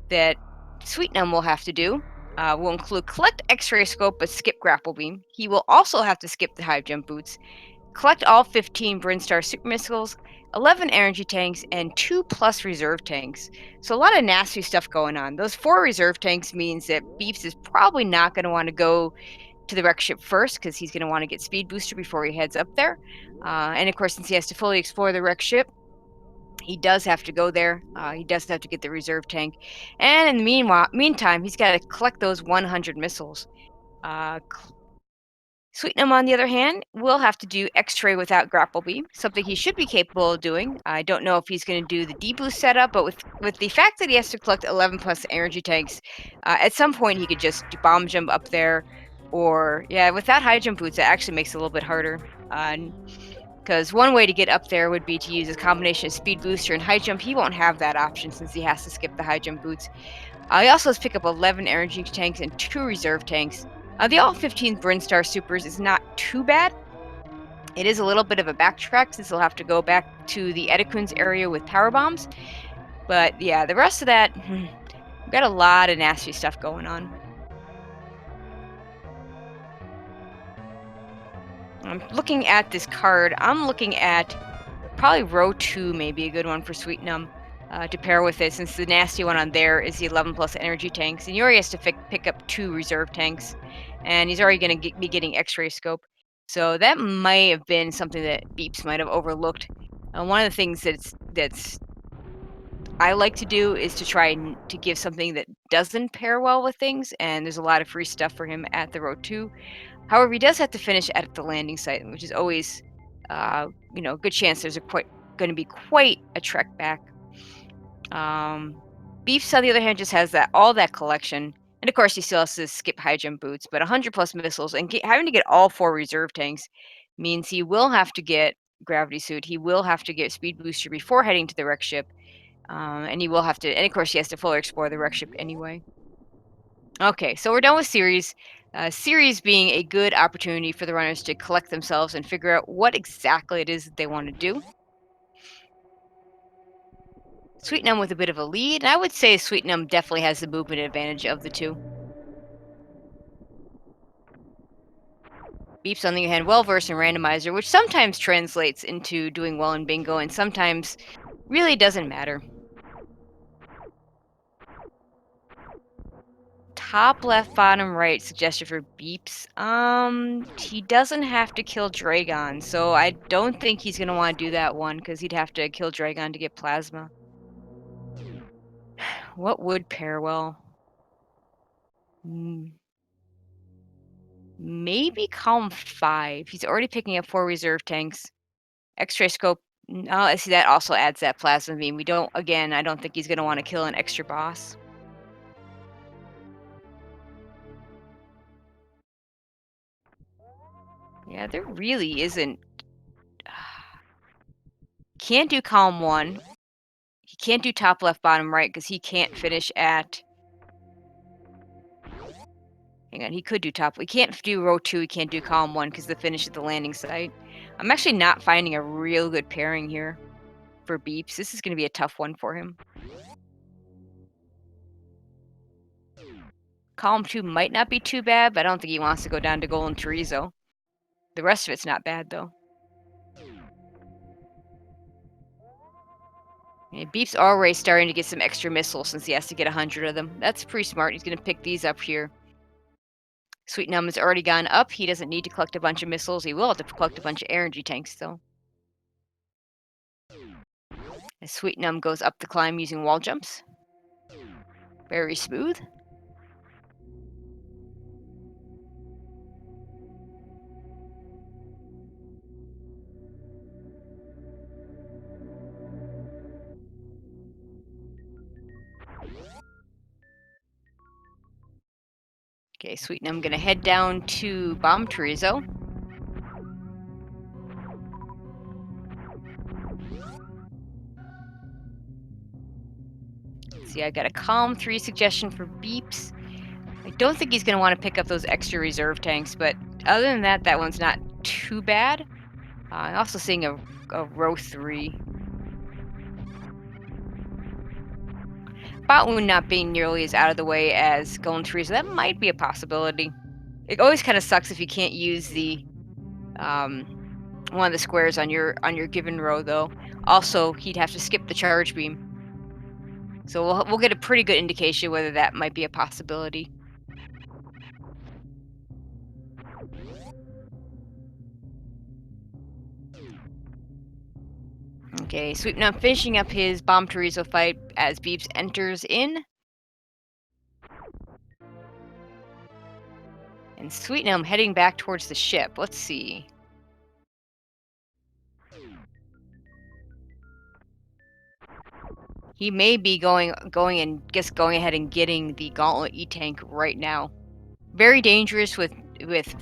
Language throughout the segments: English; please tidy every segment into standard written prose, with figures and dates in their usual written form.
that Sweetnumb will have to do will include collect X-ray scope but skip grapple beam. He will also have to skip the high jump boots, collect all 15 Brinstar super missiles, 11 energy tanks, and 2+ reserve tanks. So a lot of nasty stuff going on. Those 4 reserve tanks means that Beeps is probably not going to want to go to the wreck ship first because he's going to want to get speed booster before he heads up there. And of course, since he has to fully explore the wreck ship, he does have to go there. He does have to get the reserve tank. And in the meantime, he's got to collect those 100 missiles. Uh, Sweetnum, on the other hand, will have to do X-ray without grapple beam, something he should be capable of doing. I don't know if he's going to do the D-boost setup, but with the fact that he has to collect 11+ energy tanks, at some point he could just bomb jump up there, or yeah, without high jump boots, it actually makes it a little bit harder. Because one way to get up there would be to use a combination of speed booster and high jump. He won't have that option since he has to skip the high jump boots. He also has to pick up 11 energy tanks and 2 reserve tanks. The all 15 Brinstar supers is not too bad. It is a little bit of a backtrack since he'll have to go back to the Edikuns area with power bombs. But yeah, the rest of that, we've got a lot of nasty stuff going on. I'm looking at this card. I'm looking at probably row 2 may be a good one for Sweetnumb to pair with it, since the nasty one on there is the 11+ energy tanks, and he already has to pick up 2 reserve tanks, and he's already going to be getting X-ray scope. So that might have been something that Beeps might have overlooked. One of the things that's I like to do is to try to give something that doesn't pair well with things, and there's a lot of free stuff for him at the row 2. However, he does have to finish at the landing site, which is always, good chance there's going to be quite a trek back. Beefs, on the other hand, just has all that collection, and of course, he still has to skip high jump boots. But 100+ missiles and having to get all 4 reserve tanks means he will have to get gravity suit. He will have to get speed booster before heading to the wreck ship, and he will have to. And of course, he has to fully explore the wreck ship anyway. Okay, so we're done with series. Series being a good opportunity for the runners to collect themselves and figure out what exactly it is that they want to do. Sweetnum with a bit of a lead. I would say Sweetnum definitely has the movement advantage of the two. Beeps, on the other hand, well versed in randomizer, which sometimes translates into doing well in bingo and sometimes really doesn't matter. Top left, bottom right suggestion for Beeps. He doesn't have to kill Dragon, so I don't think he's gonna want to do that one because he'd have to kill Dragon to get plasma. What would pair well? Maybe column 5. He's already picking up 4 reserve tanks. X-ray scope. Oh, I see that also adds that plasma beam. I don't think he's gonna want to kill an extra boss. Yeah, there really isn't. Can't do column 1. He can't do top left, bottom right because he can't finish at. Hang on, he could do top. We can't do row 2. He can't do column 1 because the finish at the landing site. I'm actually not finding a real good pairing here for Beeps. This is going to be a tough one for him. Column 2 might not be too bad, but I don't think he wants to go down to Golden Chorizo. The rest of it's not bad, though. And Beep's already starting to get some extra missiles since he has to get 100 of them. That's pretty smart. He's going to pick these up here. Sweetnum has already gone up. He doesn't need to collect a bunch of missiles. He will have to collect a bunch of energy tanks, though. As Sweetnum goes up the climb using wall jumps. Very smooth. Okay, Sweetnum going to head down to Bomb Chorizo. See, I got a column 3 suggestion for Beeps. I don't think he's going to want to pick up those extra reserve tanks, but other than that, that one's not too bad. I'm also seeing a row 3. Spot wound not being nearly as out of the way as going through, so that might be a possibility. It always kind of sucks if you can't use the um, one of the squares on your given row, though. Also, he'd have to skip the charge beam, so we'll get a pretty good indication whether that might be a possibility. Okay, sweetnumb finishing up his bomb Chorizo fight as Beeps enters in, and Sweetnumb heading back towards the ship. Let's see. He may be going ahead and getting the Gauntlet E-Tank right now. Very dangerous with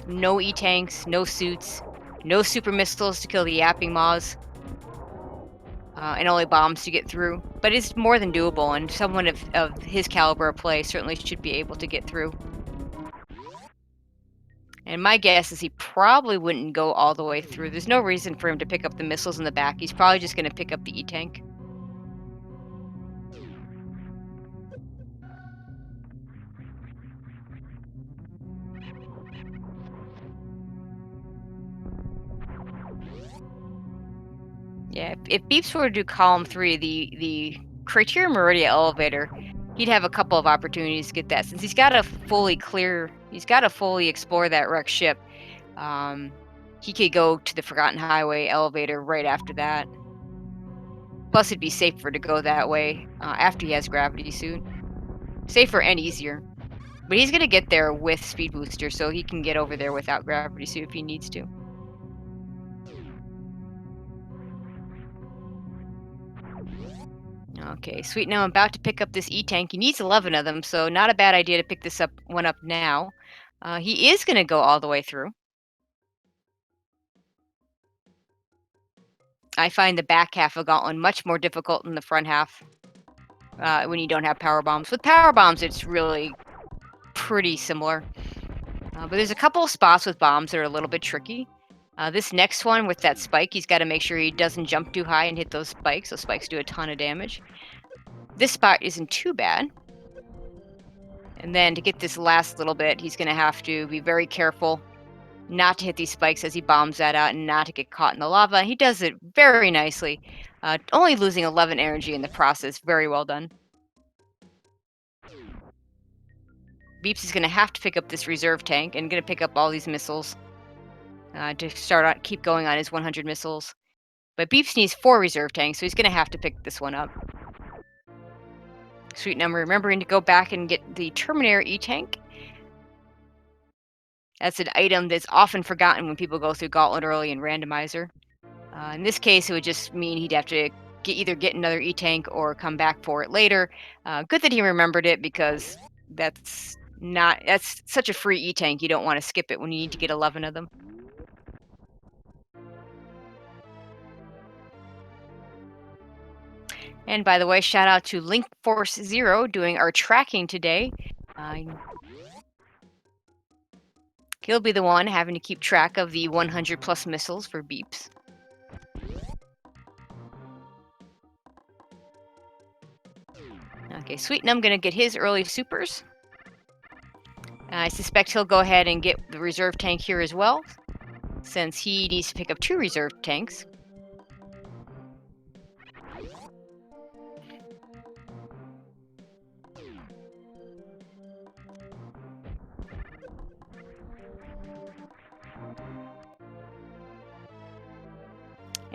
no E-Tanks, no suits, no super missiles to kill the yapping maws, and only bombs to get through. But it's more than doable, and someone of his caliber of play certainly should be able to get through. And my guess is he probably wouldn't go all the way through. There's no reason for him to pick up the missiles in the back. He's probably just going to pick up the E-Tank. Yeah, if Beeps were to do column 3, the Criteria Meridia elevator, he'd have a couple of opportunities to get that. Since he's got to fully explore that wrecked ship. He could go to the Forgotten Highway elevator right after that. Plus, it'd be safer to go that way after he has Gravity Suit. Safer and easier. But he's going to get there with Speed Booster, so he can get over there without Gravity Suit if he needs to. Okay, sweet. Now I'm about to pick up this E-Tank. He needs 11 of them, so not a bad idea to pick this one up now. He is going to go all the way through. I find the back half of Gauntlet much more difficult than the front half when you don't have power bombs. With power bombs, it's really pretty similar. But there's a couple of spots with bombs that are a little bit tricky. This next one with that spike, he's got to make sure he doesn't jump too high and hit those spikes. Those spikes do a ton of damage. This spot isn't too bad. And then to get this last little bit, he's going to have to be very careful not to hit these spikes as he bombs that out and not to get caught in the lava. He does it very nicely, only losing 11 energy in the process. Very well done. Beeps is going to have to pick up this reserve tank and going to pick up all these missiles to keep going on his 100 missiles. But Beeps needs 4 reserve tanks, so he's going to have to pick this one up. Sweetnumb remembering to go back and get the Terminator E-Tank. That's an item that's often forgotten when people go through Gauntlet early and Randomizer. In this case, it would just mean he'd have to either get another E-Tank or come back for it later. Good that he remembered it, because that's such a free E-Tank. You don't want to skip it when you need to get 11 of them. And by the way, shout out to Link Force Zero doing our tracking today. He'll be the one having to keep track of the 100 plus missiles for Beeps. Okay, Sweetnumb gonna get his early supers. I suspect he'll go ahead and get the reserve tank here as well, since he needs to pick up 2 reserve tanks.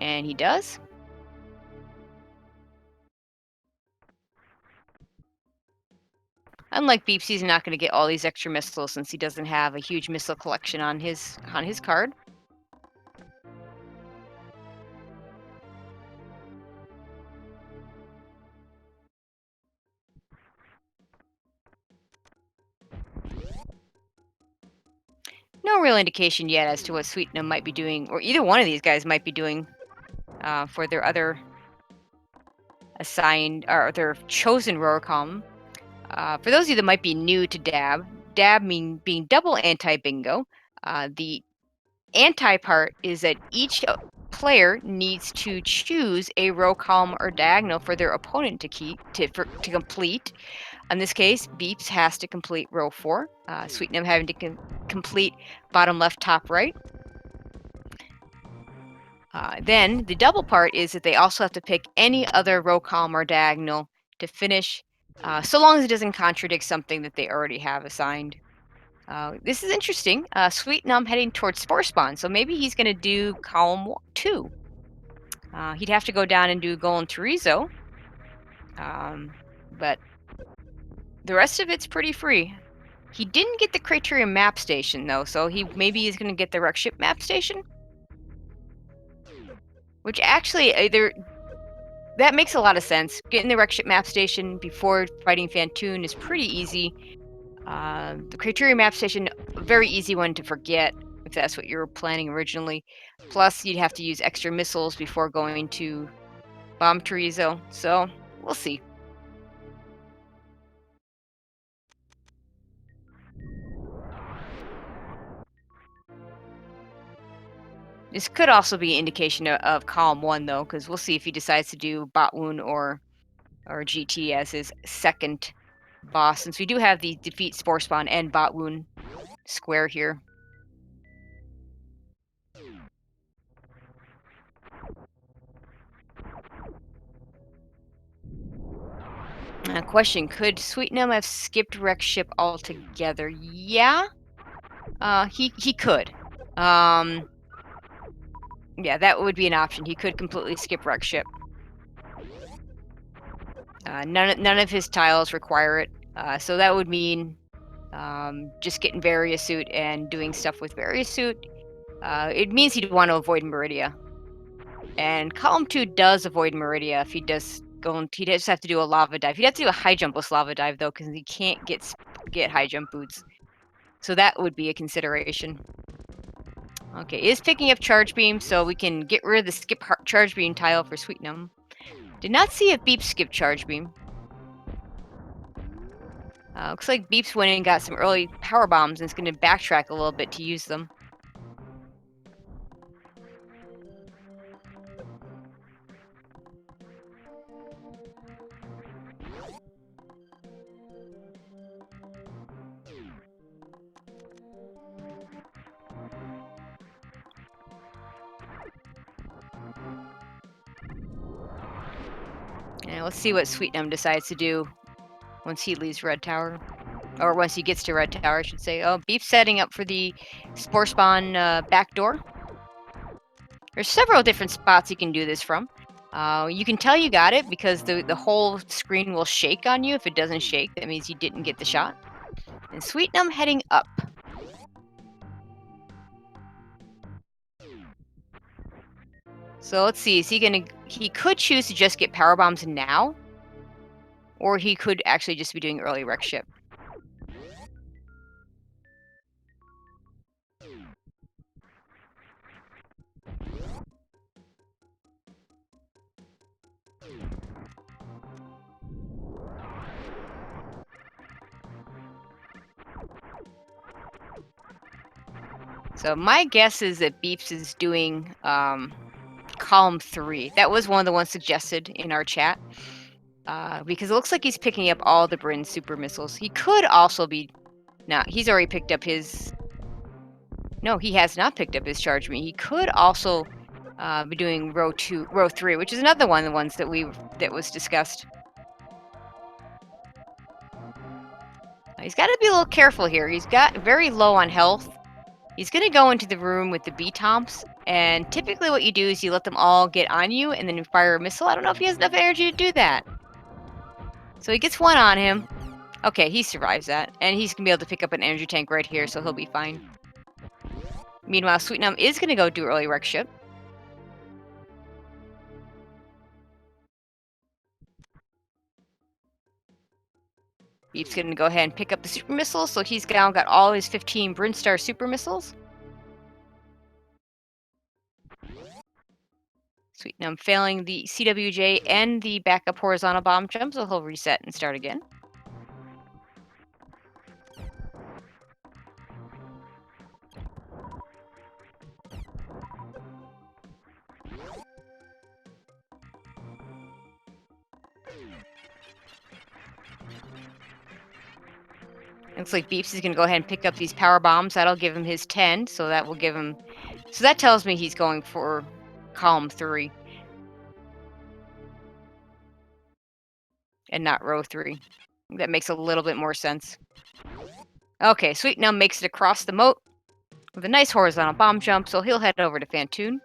And he does. Unlike Beeps, he's not going to get all these extra missiles since he doesn't have a huge missile collection on his card. No real indication yet as to what Sweetnumb might be doing, or either one of these guys might be doing for their other assigned or their chosen rower column. For those of you that might be new to Dab being double anti-bingo. The anti part is that each player needs to choose a row, column, or diagonal for their opponent to complete. In this case, Beeps has to complete row 4. Sweetnum having to complete bottom left, top right. Then the double part is that they also have to pick any other row, column, or diagonal to finish, so long as it doesn't contradict something that they already have assigned. This is interesting. Sweet Num heading towards Spore Spawn, so maybe he's going to do column 2. He'd have to go down and do Golem Chorizo, but the rest of it's pretty free. He didn't get the Criterion map station though, so maybe he's going to get the wreck ship map station, which actually that makes a lot of sense. Getting the wreck ship map station before fighting Fantoon is pretty easy. The Criterion map station, a very easy one to forget if that's what you were planning originally. Plus, you'd have to use extra missiles before going to Bomb Chorizo, so we'll see. This could also be an indication of column 1, though, because we'll see if he decides to do Botwoon or GT as his second boss, since we do have the defeat Spore Spawn and Botwoon square here. Question, could Sweetnum have skipped wreck ship altogether? Yeah, he could. Yeah, that would be an option. He could completely skip wreck ship. None of his tiles require it, so that would mean just getting Various Suit and doing stuff with Various Suit. It means he'd want to avoid Meridia, and column 2 does avoid Meridia if he does go. He does have to do a lava dive. He'd have to do a high jumpless lava dive though, because he can't get high jump boots. So that would be a consideration. Okay, is picking up Charge Beam, so we can get rid of the skip Charge Beam tile for Sweetnum. Did not see if Beep skipped Charge Beam. Looks like Beep's went in and got some early power bombs and is going to backtrack a little bit to use them. And let's see what Sweetnum decides to do once he leaves Red Tower. Or once he gets to Red Tower, I should say. Oh, Beep's setting up for the Spore Spawn back door. There's several different spots you can do this from. You can tell you got it because the whole screen will shake on you. If it doesn't shake, that means you didn't get the shot. And Sweetnum heading up. So let's see, he could choose to just get power bombs now, or he could actually just be doing early wreck ship. So my guess is that Beeps is doing column 3. That was one of the ones suggested in our chat. Because it looks like he's picking up all the Bryn super missiles. He could also be... No, he's already picked up his... No, he has not picked up his Charge Beam. He could also be doing row 3, which is another one of the ones that was discussed. He's got to be a little careful here. He's got very low on health. He's going to go into the room with the B-Tomps, and typically what you do is you let them all get on you, and then you fire a missile. I don't know if he has enough energy to do that. So he gets one on him. Okay, he survives that, and he's going to be able to pick up an energy tank right here, so he'll be fine. Meanwhile, Sweetnum is going to go do early wreck ship. Beep's going to go ahead and pick up the super missiles, so he's now got all his 15 Brinstar super missiles. Sweetnum failing the CWJ and the backup horizontal bomb jump, so he'll reset and start again. Looks like Beeps is gonna go ahead and pick up these power bombs. That'll give him his 10, so that will give him. So that tells me he's going for column 3 and not row 3. That makes a little bit more sense. Okay, Sweetnumb makes it across the moat with a nice horizontal bomb jump, so he'll head over to Fantoon.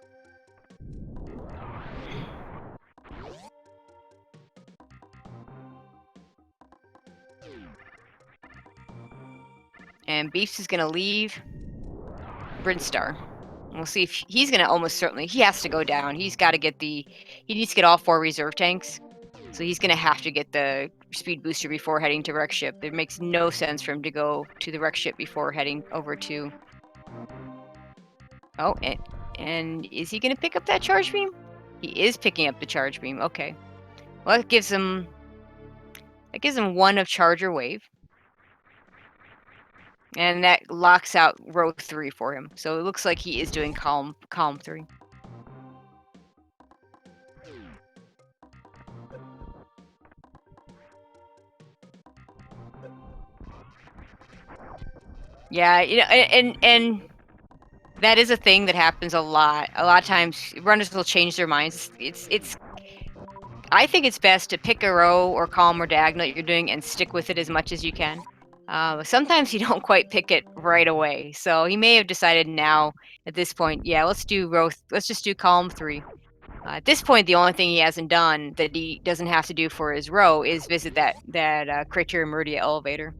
And Beeps is gonna leave Brinstar. We'll see if he's gonna almost certainly. He has to go down. He's got to get the. He needs to get all 4 reserve tanks. So he's gonna have to get the speed booster before heading to wreck ship. It makes no sense for him to go to the wreck ship before heading over to. Oh, and is he gonna pick up that charge beam? He is picking up the charge beam. Okay. Well, it gives him. That gives him 1 of charger wave. And that locks out row 3 for him. So it looks like he is doing column 3. Yeah, you know, and that is a thing that happens a lot. A lot of times runners will change their minds. It's I think it's best to pick a row or column or diagonal that you're doing and stick with it as much as you can. Sometimes you don't quite pick it right away. So he may have decided now at this point, yeah, let's just do column 3. At this point, the only thing he hasn't done that he doesn't have to do for his row is visit that Criteria Meridia elevator.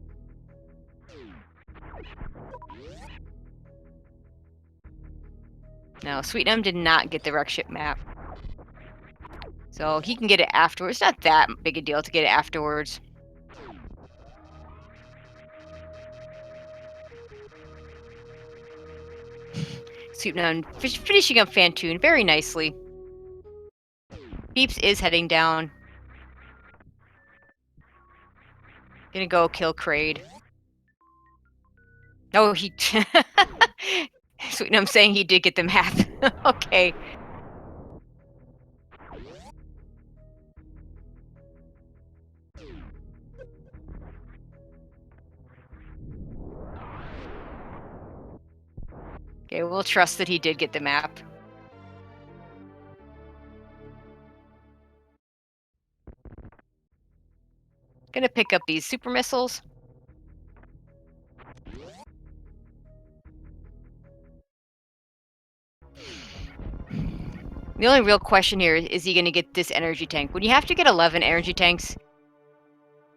No, Sweetnum did not get the wreck ship map. So he can get it afterwards. It's not that big a deal to get it afterwards. Sweetnum finishing up Fantoon very nicely. Beeps is heading down. Gonna go kill Kraid. Oh, he. Sweetnum saying he did get the map. Okay. Okay, we'll trust that he did get the map. Gonna pick up these super missiles. The only real question here is he going to get this energy tank? When you have to get 11 energy tanks,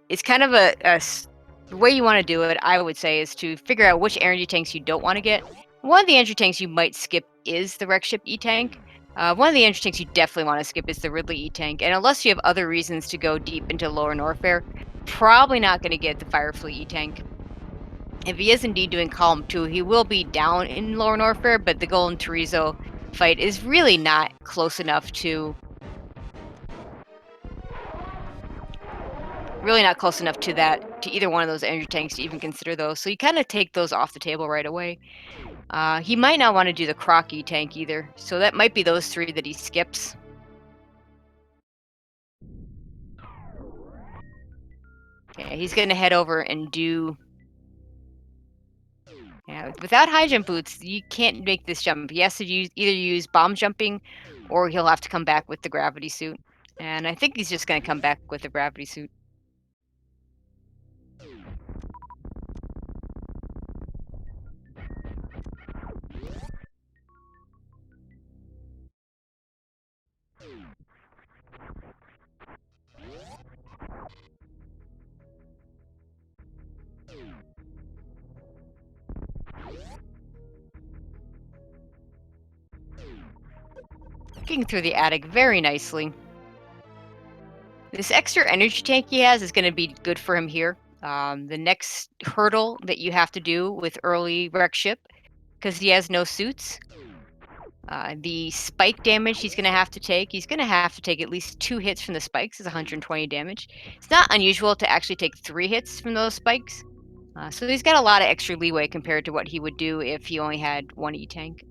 it's kind of the way you want to do it, I would say, is to figure out which energy tanks you don't want to get. One of the energy tanks you might skip is the wreck ship E-tank. One of the energy tanks you definitely want to skip is the Ridley E-tank. And unless you have other reasons to go deep into Lower Norfair, probably not going to get the Firefleet E-tank. If he is indeed doing column 2, he will be down in Lower Norfair, but the Golden Chorizo fight is really not close enough to that, to either one of those energy tanks to even consider those. So you kind of take those off the table right away. He might not want to do the Crocky tank either. So that might be those 3 that he skips. Okay, he's going to head over and do. Yeah, without high jump boots, you can't make this jump. He has to either use bomb jumping, or he'll have to come back with the gravity suit. And I think he's just going to come back with the gravity suit. Looking through the attic very nicely. This extra energy tank he has is going to be good for him here. The next hurdle that you have to do with early wreck ship, because he has no suits. The spike damage he's going to have to take. He's going to have to take at least 2 hits from the spikes. Is 120 damage. It's not unusual to actually take 3 hits from those spikes. So he's got a lot of extra leeway compared to what he would do if he only had 1 E-tank.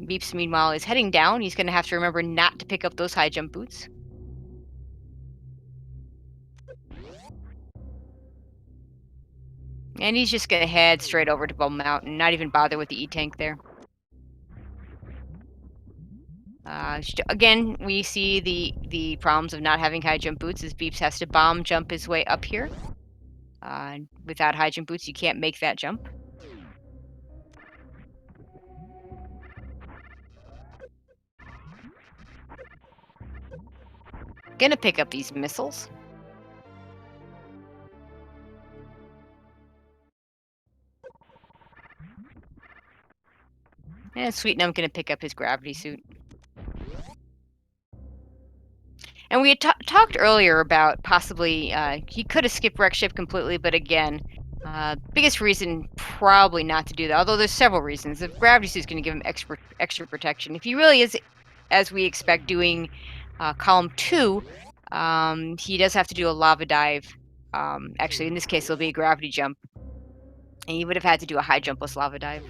Beeps, meanwhile, is heading down. He's going to have to remember not to pick up those high jump boots. And he's just gonna head straight over to Bone Mountain, not even bother with the E-Tank there. Again, we see the problems of not having high jump boots as Beeps has to bomb jump his way up here. Without high jump boots, you can't make that jump. Gonna pick up these missiles. And sweetnumb gonna pick up his gravity suit. And we had talked earlier about possibly he could have skipped wreck ship completely, but again, biggest reason probably not to do that. Although there's several reasons. The gravity suit is going to give him extra protection. If he really is, as we expect, doing column 2, he does have to do a lava dive. Actually, in this case, it'll be a gravity jump, and he would have had to do a high jumpless lava dive.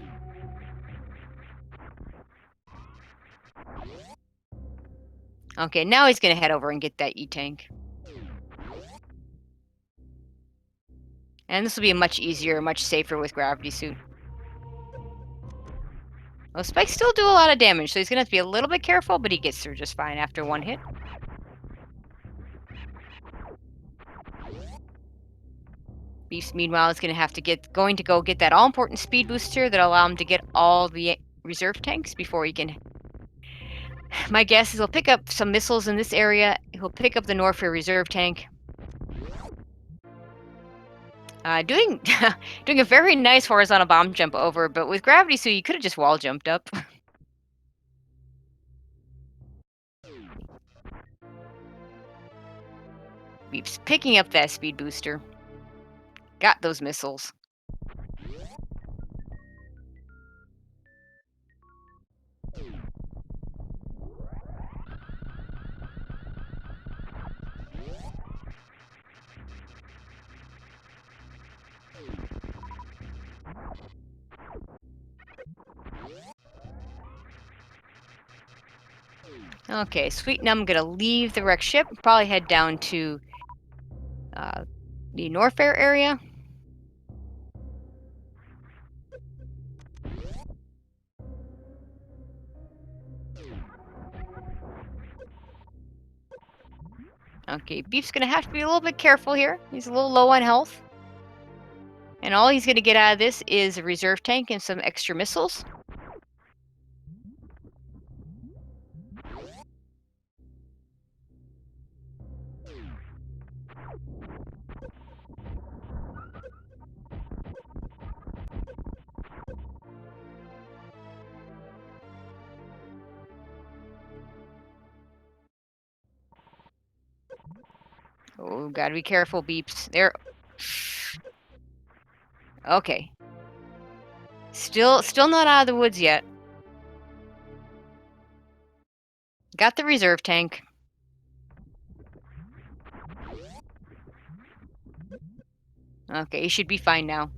Okay, now he's going to head over and get that E-Tank. And this will be much easier, much safer with gravity suit. Well, spikes still do a lot of damage, so he's going to have to be a little bit careful, but he gets through just fine after one hit. Beast, meanwhile, is going to go get that all-important speed booster that'll allow him to get all the reserve tanks before he can. My guess is he'll pick up some missiles in this area. He'll pick up the Norfair reserve tank. Doing doing a very nice horizontal bomb jump over, but with gravity suit, you could have just wall jumped up. Beeps picking up that speed booster. Got those missiles. Okay, sweetnumb gonna leave the wreck ship. Probably head down to the Norfair area. Okay, Beef's gonna have to be a little bit careful here. He's a little low on health. And all he's gonna get out of this is a reserve tank and some extra missiles. Oh, gotta be careful, Beeps. There. Okay. Still not out of the woods yet. Got the reserve tank. Okay, he should be fine now.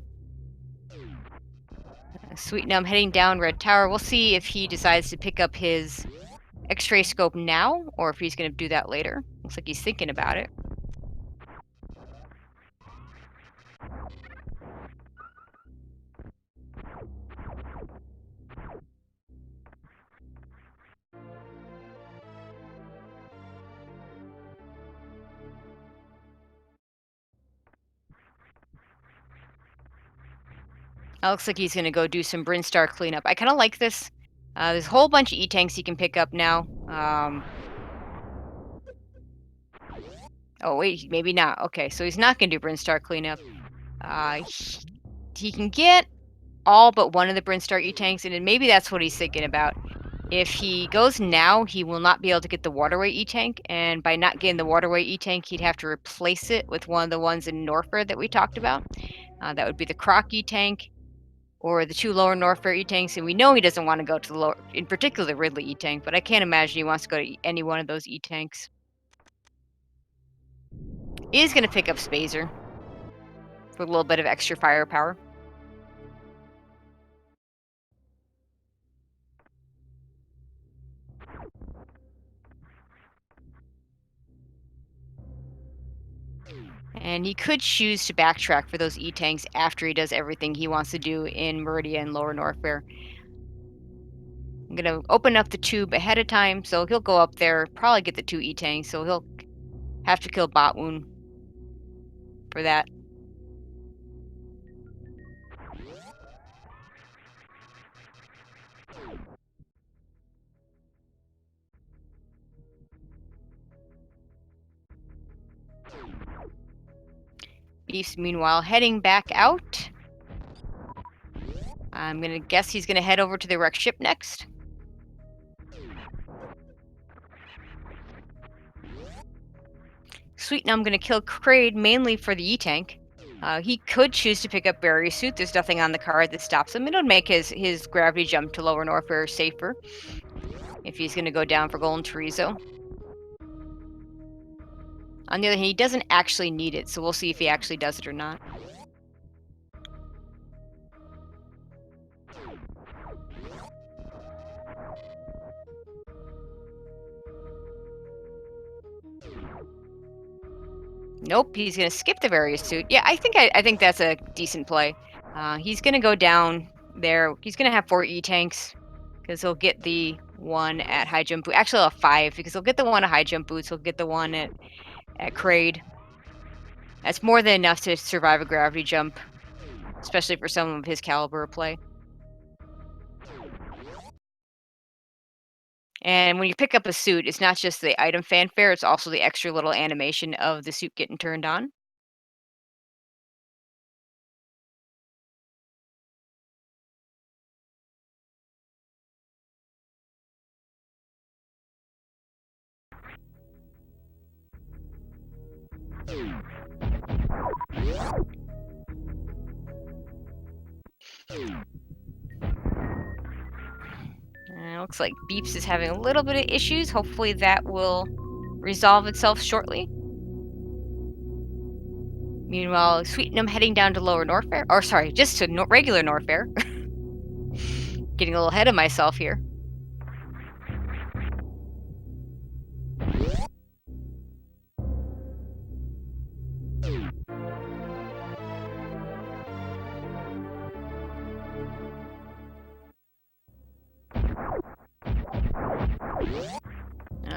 Sweetnumb heading down Red Tower. We'll see if he decides to pick up his X-ray scope now, or if he's going to do that later. Looks like he's thinking about it. Looks like he's going to go do some Brinstar cleanup. I kind of like this. There's a whole bunch of E-tanks he can pick up now. Oh, wait, maybe not. Okay, so he's not going to do Brinstar cleanup. He can get all but one of the Brinstar E-tanks, and then maybe that's what he's thinking about. If he goes now, he will not be able to get the Waterway E-tank, and by not getting the Waterway E-tank, he'd have to replace it with one of the ones in Norfair that we talked about. That would be the Croc E-tank, or the 2 lower Norfair E-tanks, and we know he doesn't want to go to the lower, in particular the Ridley E-tank, but I can't imagine he wants to go to any one of those E-tanks. He is going to pick up Spazer for a little bit of extra firepower. And he could choose to backtrack for those E-tanks after he does everything he wants to do in Meridia and Lower Norfair. I'm gonna open up the tube ahead of time, so he'll go up there, probably get the 2 E-tanks, so he'll have to kill Botwoon for that. Beast, meanwhile, heading back out. I'm gonna guess he's gonna head over to the wrecked ship next. Sweetnumb gonna kill Kraid mainly for the E-tank. He could choose to pick up Barry's suit. There's nothing on the card that stops him. It'll make his gravity jump to Lower Norfair safer if he's gonna go down for Golden Chorizo. On the other hand, he doesn't actually need it, so we'll see if he actually does it or not. Nope, he's gonna skip the various suit. Yeah, I think that's a decent play. He's gonna go down there. He's gonna have 4 E-tanks because he'll get the one at high jump boot. Actually, he'll have 5 because he'll get the one at high jump boots. He'll get the one at Kraid. That's more than enough to survive a gravity jump, especially for someone of his caliber of play. And when you pick up a suit, it's not just the item fanfare, it's also the extra little animation of the suit getting turned on. Looks like Beeps is having a little bit of issues. Hopefully that will resolve itself shortly. Meanwhile, Sweetnum heading down to Lower Norfair, or sorry, just to regular Norfair. Getting a little ahead of myself here.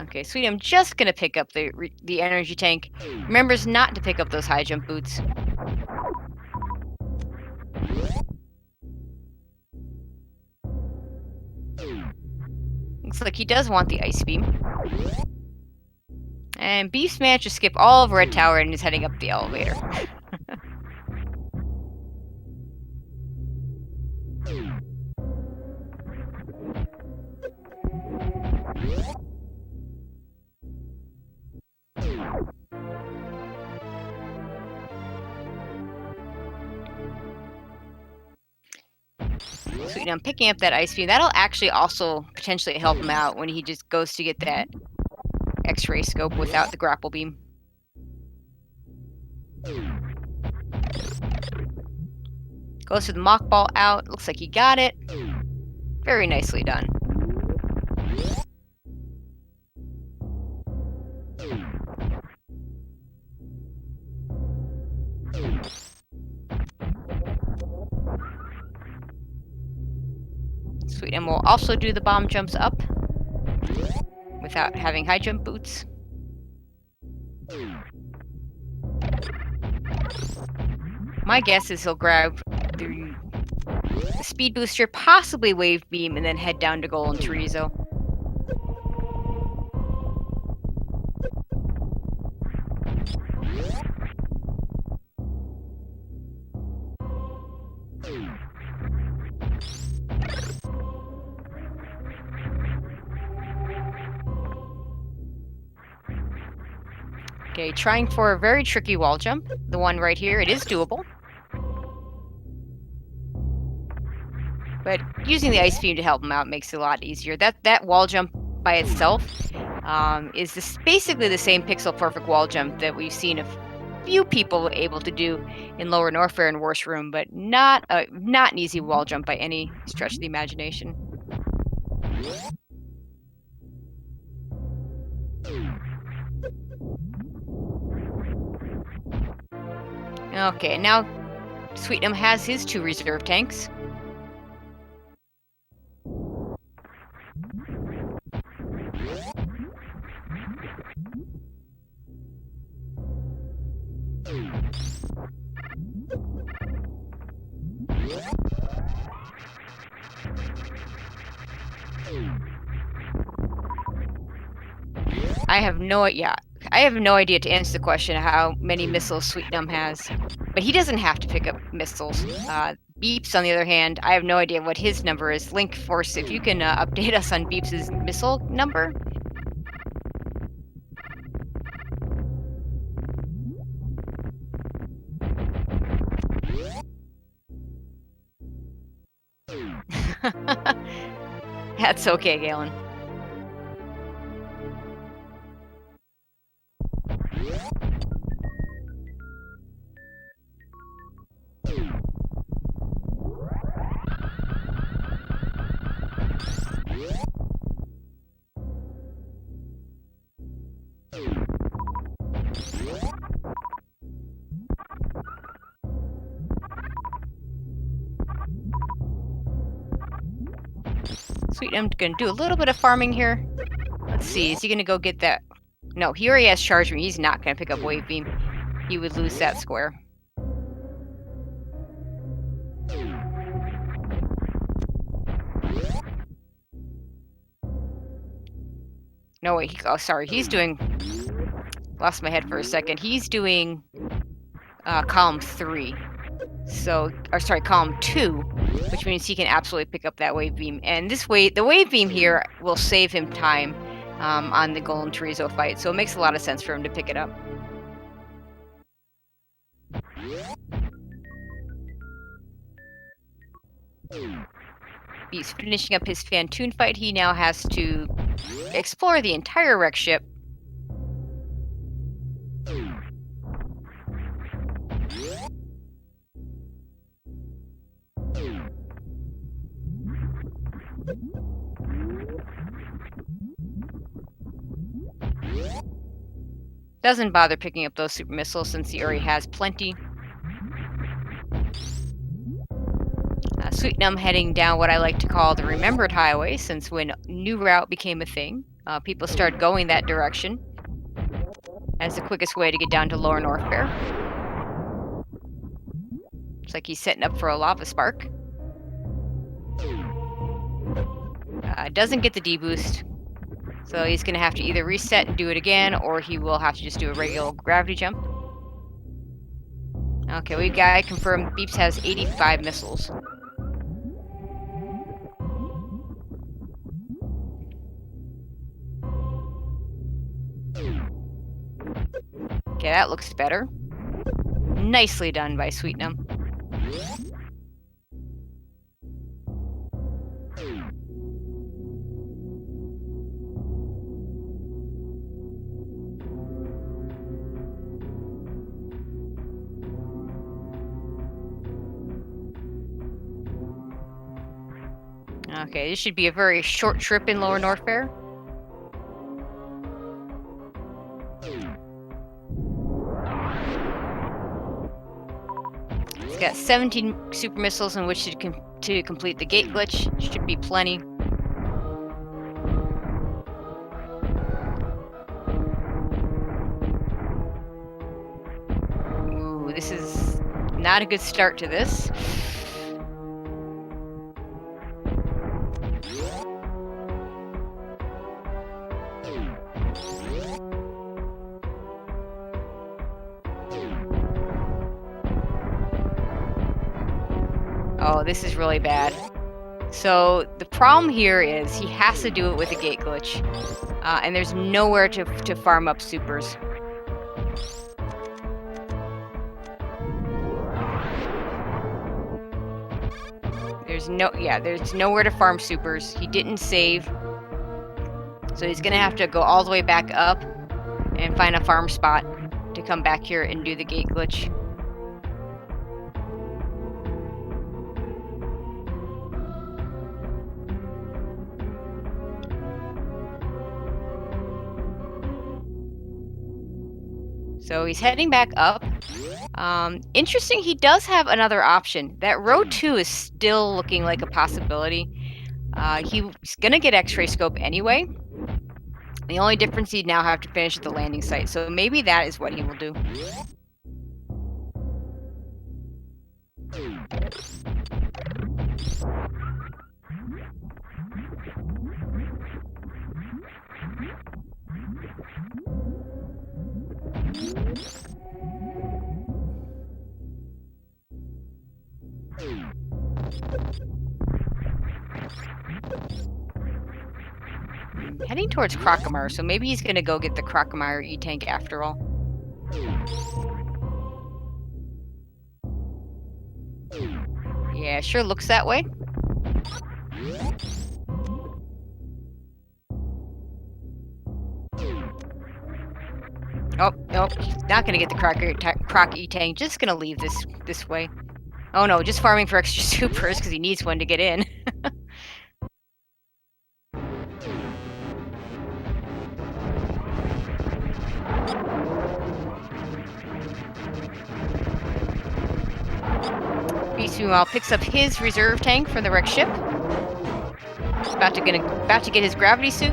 Okay, sweet. I'm just gonna pick up the energy tank. Remembers not to pick up those high jump boots. Looks like he does want the ice beam. And Beast managed to skip all of Red Tower and is heading up the elevator. Sweet, I'm picking up that ice beam. That'll actually also potentially help him out when he just goes to get that X-ray scope without the grapple beam. Goes to the mock ball out. Looks like he got it. Very nicely done. Sweet, and we'll also do the bomb jumps up without having high jump boots. My guess is he'll grab the speed booster, possibly wave beam, and then head down to Golden Chorizo. Okay, trying for a very tricky wall jump. The one right here, it is doable. But using the ice beam to help him out makes it a lot easier. That wall jump by itself is basically the same pixel perfect wall jump that we've seen a few people able to do in Lower Norfair and Worst Room, but not an easy wall jump by any stretch of the imagination. Okay, now Sweetnum has his 2 reserve tanks. I have no yeah, I have no idea to answer the question of how many missiles Sweetnum has, but he doesn't have to pick up missiles. Beeps, on the other hand, I have no idea what his number is. Link Force, if you can update us on Beeps's missile number. That's okay, Galen. Sweetnum's gonna do a little bit of farming here. Let's see, is he gonna go get that? No, he already has Charge Beam. He's not gonna pick up Wave Beam. He would lose that square. No, wait, oh, sorry, he's doing... Lost my head for a second. He's doing column 3. So, or sorry, column 2, which means he can absolutely pick up that Wave Beam. And this way, the Wave Beam here will save him time on the Golem Chorizo fight. So it makes a lot of sense for him to pick it up. He's finishing up his Fantoon fight. He now has to explore the entire wreck ship. Doesn't bother picking up those super missiles since he already has plenty. Sweetnum heading down what I like to call the Remembered Highway, since when New Route became a thing, people started going that direction as the quickest way to get down to Lower North Fair. Looks like he's setting up for a lava spark. Doesn't get the D-boost, so he's going to have to either reset and do it again, or he will have to just do a regular gravity jump. Okay, we got confirmed Beeps has 85 missiles. Okay, that looks better. Nicely done by Sweetnum. Okay, this should be a very short trip in Lower North Fair. It's got 17 super missiles in which to complete the gate glitch. Should be plenty. Ooh, this is not a good start to this. Oh, this is really bad. So the problem here is he has to do it with a gate glitch, and there's nowhere to farm up supers. There's nowhere to farm supers. He didn't save, so he's gonna have to go all the way back up and find a farm spot to come back here and do the gate glitch. So he's heading back up. Interesting, he does have another option. That row 2 is still looking like a possibility. He's gonna get X-ray scope anyway. The only difference, he'd now have to finish at the landing site, so maybe that is what he will do. Heading towards Crocomire, so maybe he's gonna go get the Crocomire E-Tank after all. Yeah, sure looks that way. Oh, nope, he's not gonna get the Croc E-Tank, just gonna leave this way. Oh no, just farming for extra supers because he needs one to get in. Beast meanwhile picks up his reserve tank from the wrecked ship. About to get his gravity suit.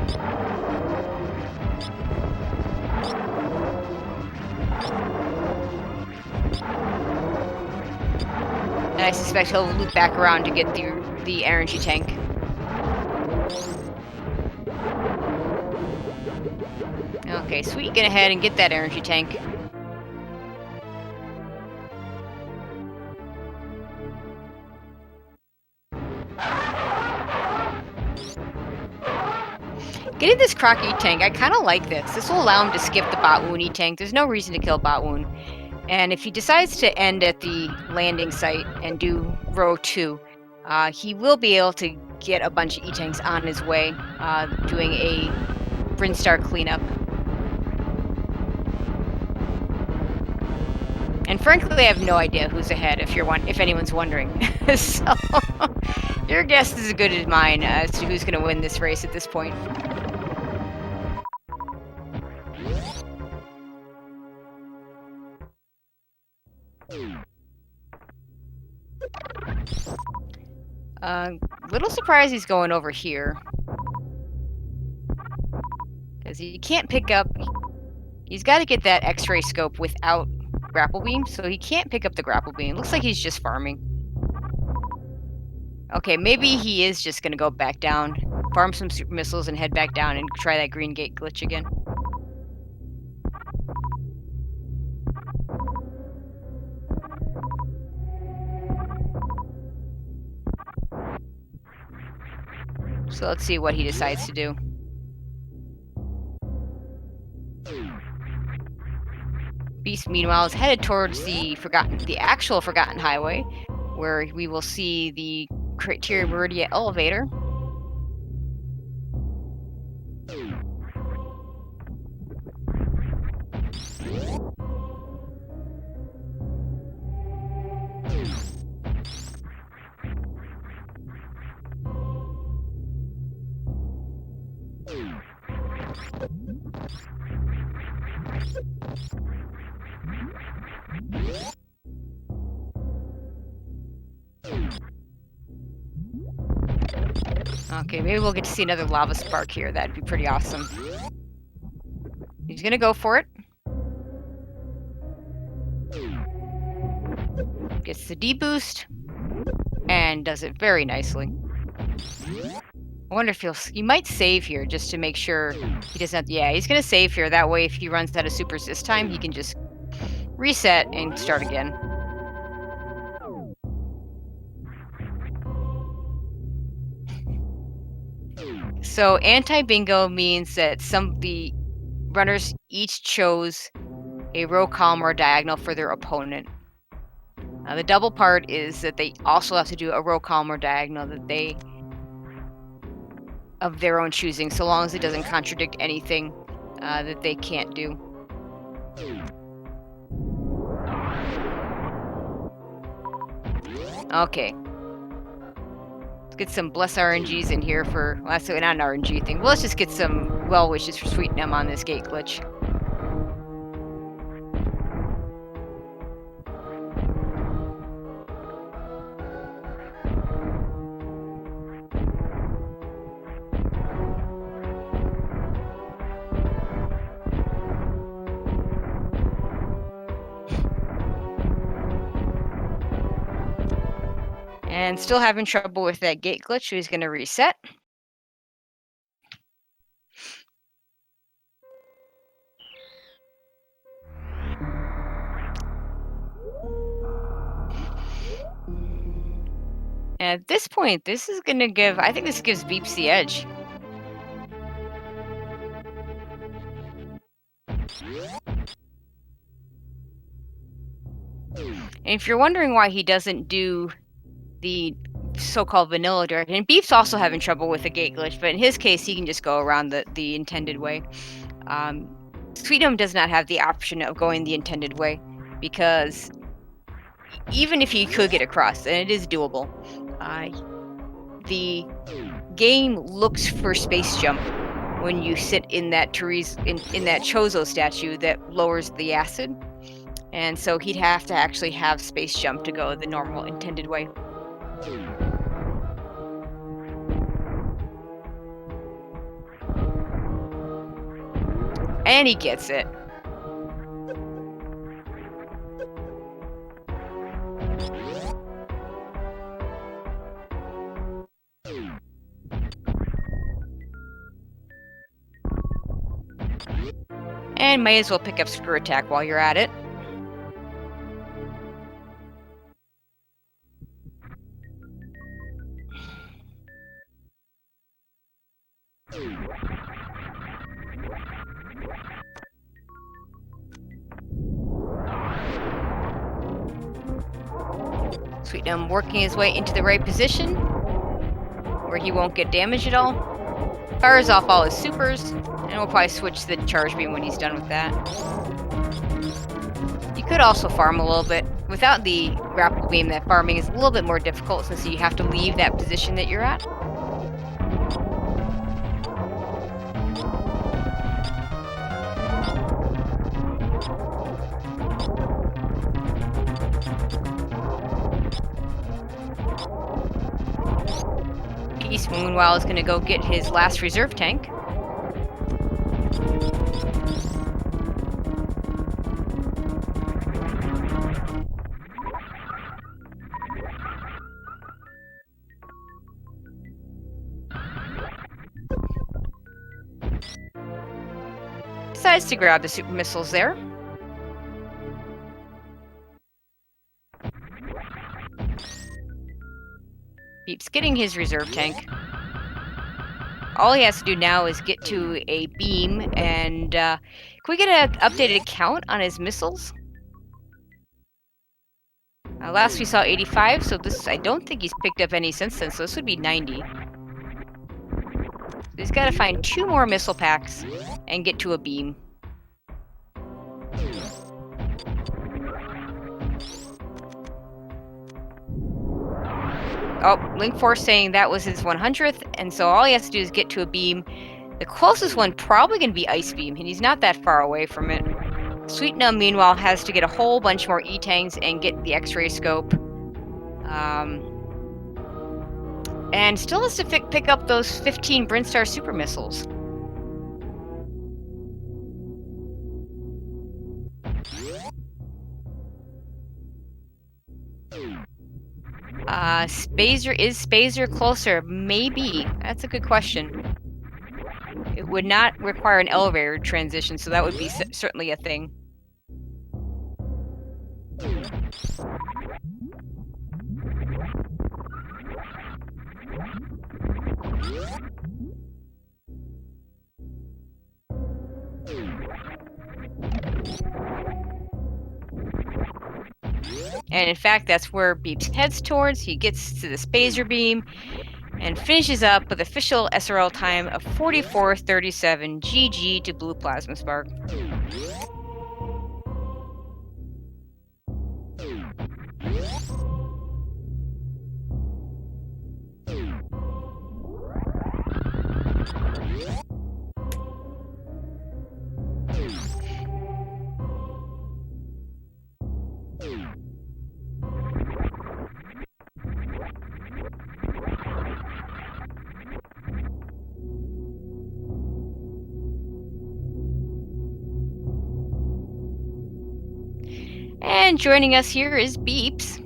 And I suspect he'll loop back around to get the energy tank. Okay, Sweet, get ahead and get that energy tank. Getting this Croc E-Tank, I kind of like this. This will allow him to skip the Botwoon E-Tank. There's no reason to kill Botwoon. And if he decides to end at the landing site and do row 2, he will be able to get a bunch of E-Tanks on his way, doing a Brinstar cleanup. And frankly, I have no idea who's ahead, if anyone's wondering. So, your guess is as good as mine as to who's going to win this race at this point. Little surprised he's going over here. Because he can't pick up... He's got to get that X-ray scope without grapple beam, so he can't pick up the grapple beam. Looks like he's just farming. Okay, maybe he is just going to go back down, farm some super missiles, and head back down and try that green gate glitch again. So let's see what he decides to do. Beast, meanwhile, is headed towards the actual Forgotten Highway, where we will see the Criteria Meridia elevator. Okay, maybe we'll get to see another lava spark here. That'd be pretty awesome. He's gonna go for it. Gets the D-boost. And does it very nicely. I wonder if he might save here just to make sure he doesn't have to, yeah, he's gonna save here. That way if he runs out of supers this time, he can just reset and start again. So anti-bingo means that the runners each chose a row, column, or diagonal for their opponent. The double part is that they also have to do a row, column, or diagonal of their own choosing, so long as it doesn't contradict anything that they can't do. Okay. Let's get some bless RNGs in here for... Well, that's not an RNG thing. Well, let's just get some well wishes for sweetnumb on this gate glitch. And still having trouble with that gate glitch, so he's going to reset. At this point, this is going to give, I think this gives Beeps the edge. And if you're wondering why he doesn't do the so-called vanilla direction, and Beep's also having trouble with the gate glitch, but in his case, he can just go around the intended way. Sweetnumb does not have the option of going the intended way, because even if he could get across, and it is doable, the game looks for space jump when you sit in that in that Chozo statue that lowers the acid, and so he'd have to actually have space jump to go the normal intended way. And he gets it. And might as well pick up Screw Attack while you're at it. Sweetnumb working his way into the right position, where he won't get damaged at all. Fires off all his supers, and we'll probably switch to the charge beam when he's done with that. You could also farm a little bit. Without the grapple beam, that farming is a little bit more difficult since you have to leave that position that you're at. Beast, meanwhile, is going to go get his last reserve tank. Decides to grab the super missiles there. Beep's getting his reserve tank. All he has to do now is get to a beam, and can we get an updated count on his missiles? Last we saw 85, so this, I don't think he's picked up any since then, so this would be 90. So he's got to find 2 more missile packs and get to a beam. Oh, Link Force saying that was his 100th, and so all he has to do is get to a beam. The closest one probably going to be Ice Beam, and he's not that far away from it. Sweetnumb, meanwhile, has to get a whole bunch more E-Tanks and get the X-ray scope. And still has to pick up those 15 Brinstar super missiles. Is Spazer closer? Maybe. That's a good question. It would not require an elevator transition, so that would be certainly a thing. And in fact, that's where Beeps heads towards. He gets to the Spazer beam and finishes up with official SRL time of 44:37. GG to Blue Plasma Spark. And joining us here is Beeps.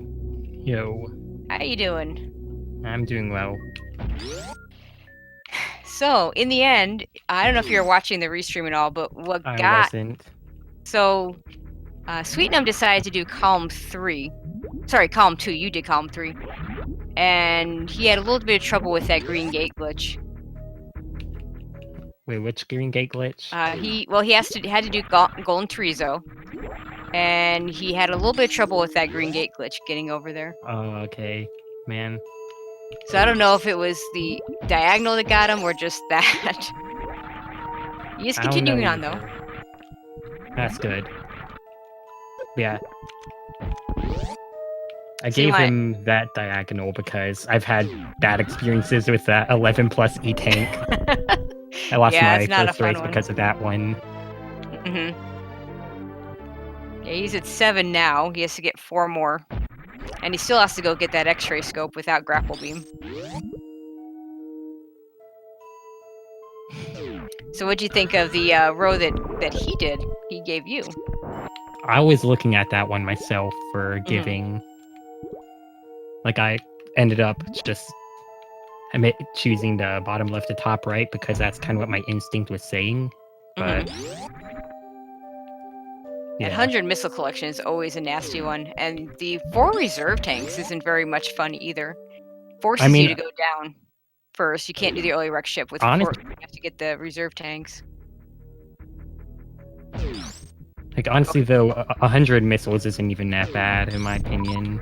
Yo. How you doing? I'm doing well. So, in the end, I don't know if you're watching the restream at all, but what I got wasn't. so Sweetnumb decided to do column 3. Sorry, column 2. You did column 3, and he had a little bit of trouble with that green gate glitch. Wait, which green gate glitch? He had to do Golden Chorizo, and he had a little bit of trouble with that green gate glitch getting over there. Oh, okay. Man, So I don't know if it was the diagonal that got him or just that. He's I don't know continuing on though. either. That's good. Yeah. I So you gave want him that diagonal because I've had bad experiences with that 11 plus E-tank. I lost yeah, my it's not a first fun race one. because of that one. Yeah, he's at 7 now. He has to get 4 more. And he still has to go get that X-ray scope without grapple beam. So what'd you think of the row that he did? He gave you. I was looking at that one myself for giving. Like, I ended up just choosing the bottom left to top right because that's kind of what my instinct was saying. But That 100 missile collection is always a nasty one, and the 4 reserve tanks isn't very much fun either. Forces you to go down first. You can't do the early wreck ship with 4. You have to get the reserve tanks. Like, honestly, though, 100 missiles isn't even that bad, in my opinion.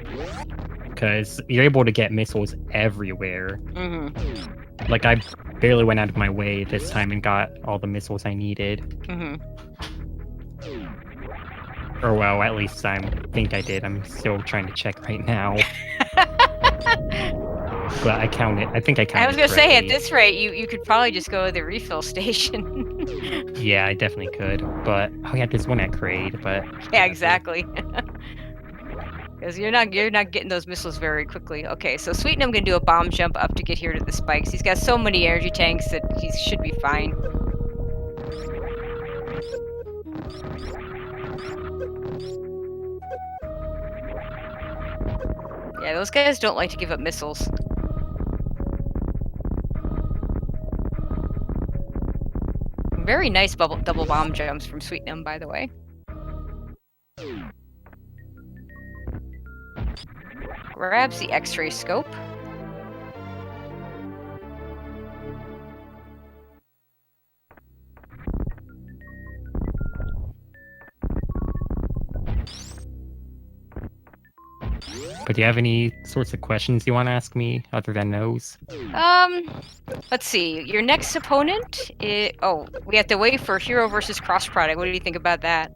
Because you're able to get missiles everywhere. Like, I barely went out of my way this time and got all the missiles I needed. Or, well, at least I think I did. I'm still trying to check right now. But I count it. I think I counted. I was gonna say, at this rate, you could probably just go to the refill station. Yeah, I definitely could. But oh yeah, there's one at Kraid. But yeah, exactly. Because you're not getting those missiles very quickly. Okay, so Sweetnumb gonna do a bomb jump up to get here to the spikes. He's got so many energy tanks that he should be fine. Yeah, those guys don't like to give up missiles. Very nice double bomb jumps from Sweetnumb, by the way. Grabs the X-ray scope. But do you have any sorts of questions you want to ask me other than those? Let's see. Your next opponent we have to wait for Hero versus Cross Product. What do you think about that?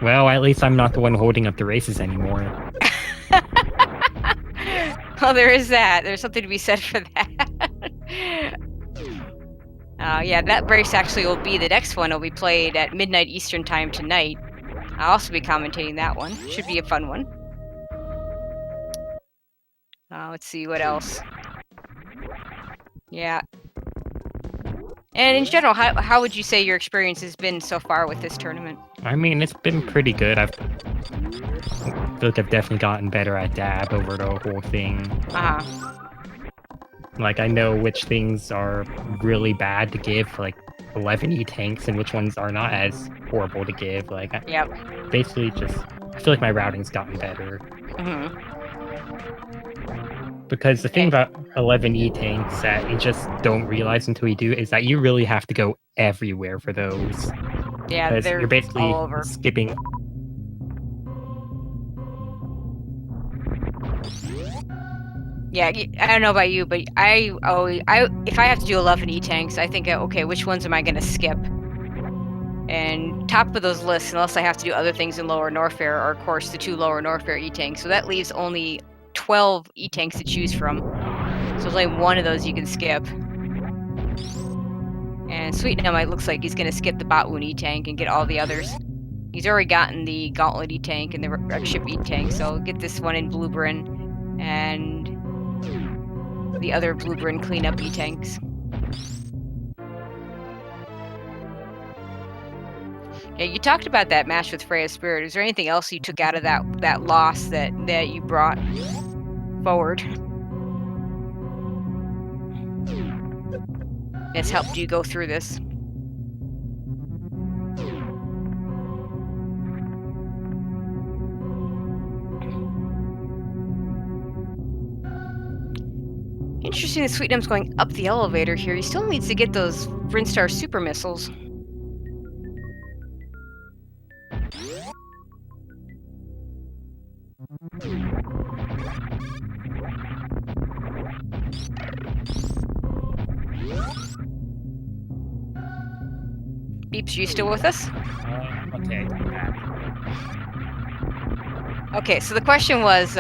Well, at least I'm not the one holding up the races anymore. Well, there is that. There's something to be said for that. Yeah, that race actually will be the next one. It'll be played at midnight Eastern time tonight. I'll also be commentating that one. Should be a fun one. Let's see what else. Yeah. And in general, how would you say your experience has been so far with this tournament? I mean, it's been pretty good. I feel like I've definitely gotten better at dab over the whole thing. Like, I know which things are really bad to give, like 11 E-tanks, and which ones are not as horrible to give. Like, basically just, I feel like my routing's gotten better. Because the thing about 11 E-tanks that you just don't realize until you do is that you really have to go everywhere for those. Yeah, because you're basically all over. skipping. Yeah, I don't know about you, but if I have to do 11 E-tanks, I think, okay, which ones am I going to skip? And top of those lists, unless I have to do other things in Lower Norfair, are, of course, the 2 Lower Norfair E-tanks. So that leaves only 12 E-tanks to choose from. So there's only one of those you can skip. And Sweetnumb, it looks like he's going to skip the Botwoon E-tank and get all the others. He's already gotten the Gauntlet E-tank and the Wreck Ship E-tank, so get this one in Bluebryn and the other Bluebryn cleanup E-tanks. Yeah, you talked about that match with Freya's Spirit. Is there anything else you took out of that loss that you brought forward. It's helped you go through this. Interesting that Sweetnumb's going up the elevator here. He still needs to get those Brinstar super missiles. Beeps, you still with us? Okay. Okay, so the question was,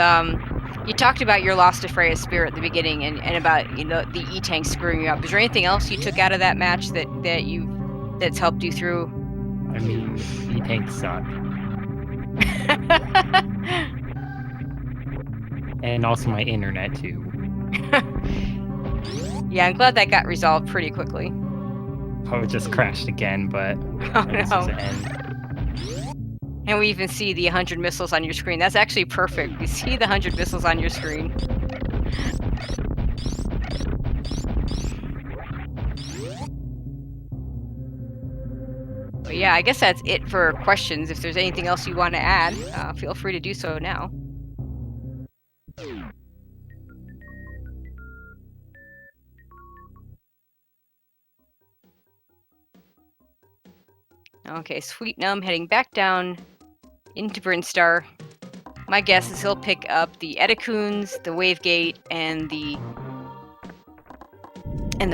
you talked about your lost to Freya's spirit at the beginning, and about the E-tank screwing you up. Is there anything else you took out of that match that's helped you through? I mean, E-tanks suck. And also my internet too. Yeah, I'm glad that got resolved pretty quickly. Oh, it just crashed again, but Oh this was no. the end. And we even see the 100 missiles on your screen. That's actually perfect. You see the 100 missiles on your screen. But yeah, I guess that's it for questions. If there's anything else you want to add, feel free to do so now. Okay, Sweetnumb heading back down into Brinstar. My guess is he'll pick up the Edacoons, the Wavegate, and the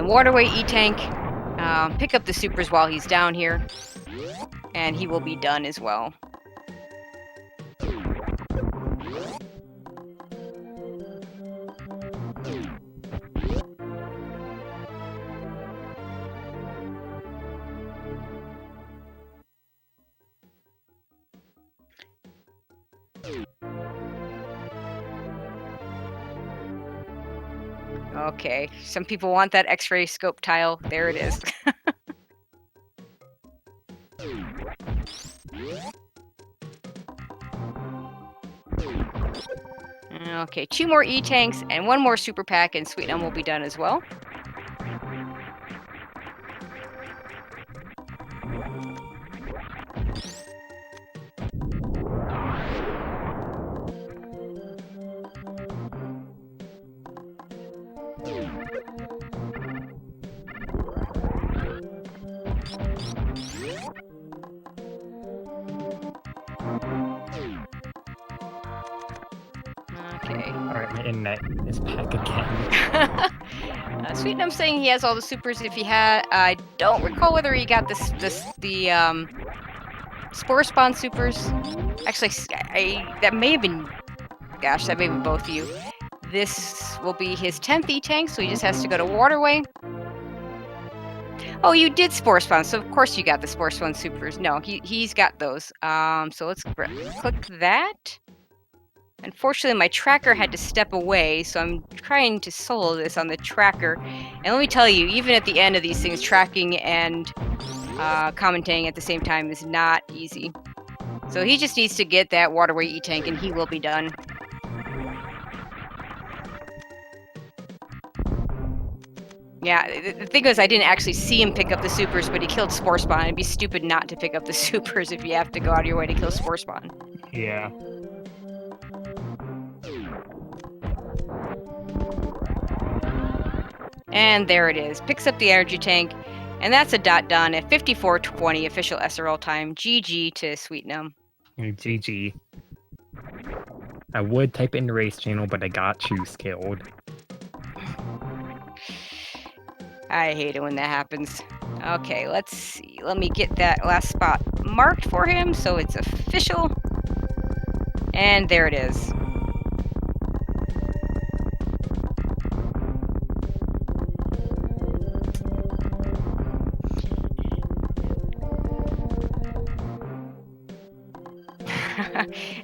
Waterway E-Tank. Pick up the supers while he's down here, and he will be done as well. Okay, some people want that X-ray scope tile. There it is. Okay, 2 more E-tanks and 1 more super pack, and Sweetnumb will be done as well. Okay. Alright, my internet is back again. Sweetnumb saying he has all the supers. If he had, I don't recall whether he got the Spore Spawn supers. Actually, that may have been, gosh, that may have been both of you. This will be his 10th E-tank, so he just has to go to Waterway. Oh, you did Spore Spawn, so of course you got the Spore Spawn supers. No, he's got those. So let's click that. Unfortunately, my tracker had to step away, so I'm trying to solo this on the tracker. And let me tell you, even at the end of these things, tracking and commentating at the same time is not easy. So he just needs to get that Waterway E-tank, and he will be done. Yeah, the thing is, I didn't actually see him pick up the supers, but he killed Spore Spawn. It'd be stupid not to pick up the supers if you have to go out of your way to kill Spore Spawn. Yeah. And there it is. Picks up the energy tank. And that's a dot done at 54:20 official SRL time. GG to Sweetnumb. GG. I would type in the race channel, but I got Choose killed. I hate it when that happens. Okay, let's see. Let me get that last spot marked for him so it's official. And there it is.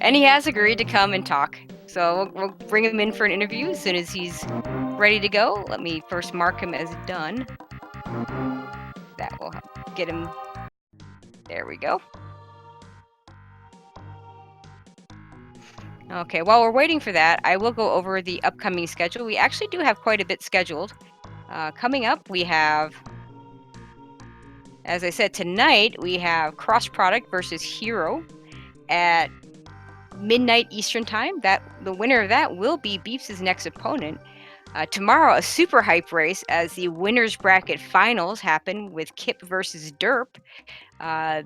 And he has agreed to come and talk. So we'll bring him in for an interview as soon as he's ready to go. Let me first mark him as done. That will get him. There we go. Okay, while we're waiting for that, I will go over the upcoming schedule. We actually do have quite a bit scheduled. Coming up, we have, as I said, tonight we have Cross Product versus Hero at midnight Eastern time. That the winner of that will be Beeps' next opponent. Tomorrow, a super hype race as the winners bracket finals happen with Kip versus Derp.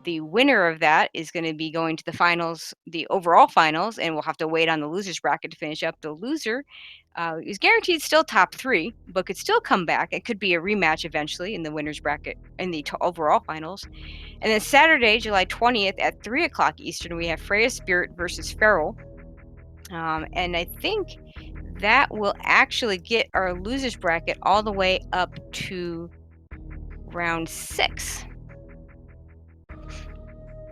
The winner of that is going to be going to the finals, the overall finals, and we'll have to wait on the losers bracket to finish up. The loser is guaranteed still top 3, but could still come back. It could be a rematch eventually in the winners bracket in the overall finals. And then Saturday, July 20th at 3 o'clock Eastern, we have Freya Spirit versus Feral. And I think that will actually get our losers bracket all the way up to round 6.